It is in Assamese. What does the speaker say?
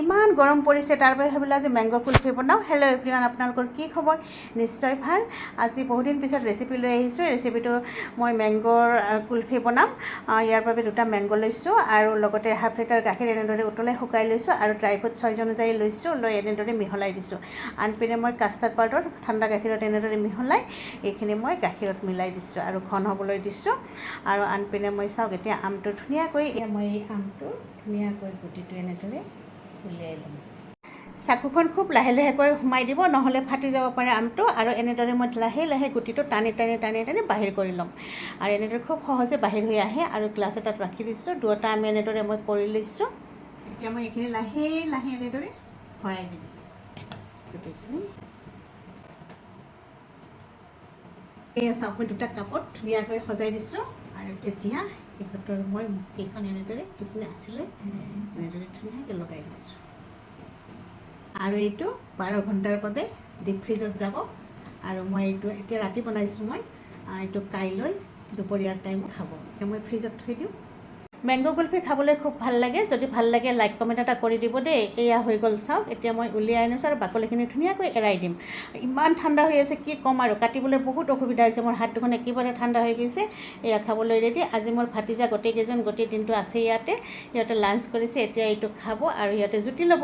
ইমান গৰম পৰিছে, তাৰ বাবে ভাবিলোঁ আজি মেংগ' কুলফি বনাওঁ। হেল্ল' এভৰিৱান, আপোনালোকৰ কি খবৰ? নিশ্চয় ভাল। আজি বহুদিন পিছত ৰেচিপি লৈ আহিছোঁ। ৰেচিপিটো মই মেংগ'ৰ কুলফি বনাম। ইয়াৰ বাবে 2টা মেংগ' লৈছোঁ আৰু লগতে ½ লিটাৰ গাখীৰ এনেদৰে উতলাই শুকাই লৈছোঁ আৰু ড্ৰাই ফ্ৰুট চইজ অনুযায়ী লৈছোঁ, লৈ এনেদৰে মিহলাই দিছোঁ। আনপিনে মই কাষ্টাৰ্ড পাউডাৰ ঠাণ্ডা গাখীৰত এনেদৰে মিহলাই এইখিনি মই গাখীৰত মিলাই দিছোঁ আৰু ঘন হ'বলৈ দিছোঁ। আৰু আনপিনে মই চাওক, এতিয়া আমটো ধুনীয়াকৈ মই এই আমটো ধুনীয়াকৈ গুটিটো এনেদৰে উলিয়াই ল'ম। চাকুখন খুব লাহে লাহেকৈ সোমাই দিব, নহ'লে ফাটি যাব পাৰে আমটো। আৰু এনেদৰে মই লাহে লাহে গুটিটো টানি বাহিৰ কৰি ল'ম। আৰু এনেদৰে খুব সহজে বাহিৰ হৈ আহে। আৰু গ্লাছ এটাত ৰাখি দিছোঁ। 2টা আম এনেদৰে মই কৰি লৈছোঁ। এতিয়া মই এইখিনি লাহে লাহে এনেদৰে ভৰাই দিম গোটেইখিনি। এয়া চাওক, মই 2টা কাপত ধুনীয়াকৈ সজাই দিছোঁ। আৰু এতিয়া ইহঁতৰ মই মুখকেইখন এনেদৰে যিখিনি আছিলে এনেদৰে ধুনীয়াকৈ লগাই দিছোঁ। আৰু এইটো 12 ঘণ্টাৰ বাবে ডিপ ফ্ৰিজত যাব। আৰু মই এইটো এতিয়া ৰাতি বনাইছোঁ, মই এইটো কাইলৈ দুপৰীয়াৰ টাইমত খাব। এতিয়া মই ফ্ৰিজত থৈ দিওঁ। মেংগ' কুলফি খাবলৈ খুব ভাল লাগে। যদি ভাল লাগে লাইক কমেণ্ট এটা কৰি দিব দেই। এয়া হৈ গ'ল চাওক, এতিয়া মই উলিয়াই আনিছোঁ আৰু বাকলিখিনি ধুনীয়াকৈ এৰাই দিম। ইমান ঠাণ্ডা হৈ আছে, কি ক'ম আৰু, কাটিবলৈ বহুত অসুবিধা হৈছে। মোৰ হাত দুখন একেবাৰে ঠাণ্ডা হৈ গৈছে। এয়া খাবলৈ ৰেডি। আজি মোৰ ভাতিজা গোটেই দিনটো আছে ইয়াতে। সিহঁতে লাঞ্চ কৰিছে, এতিয়া এইটো খাব আৰু সিহঁতে জুতি ল'ব।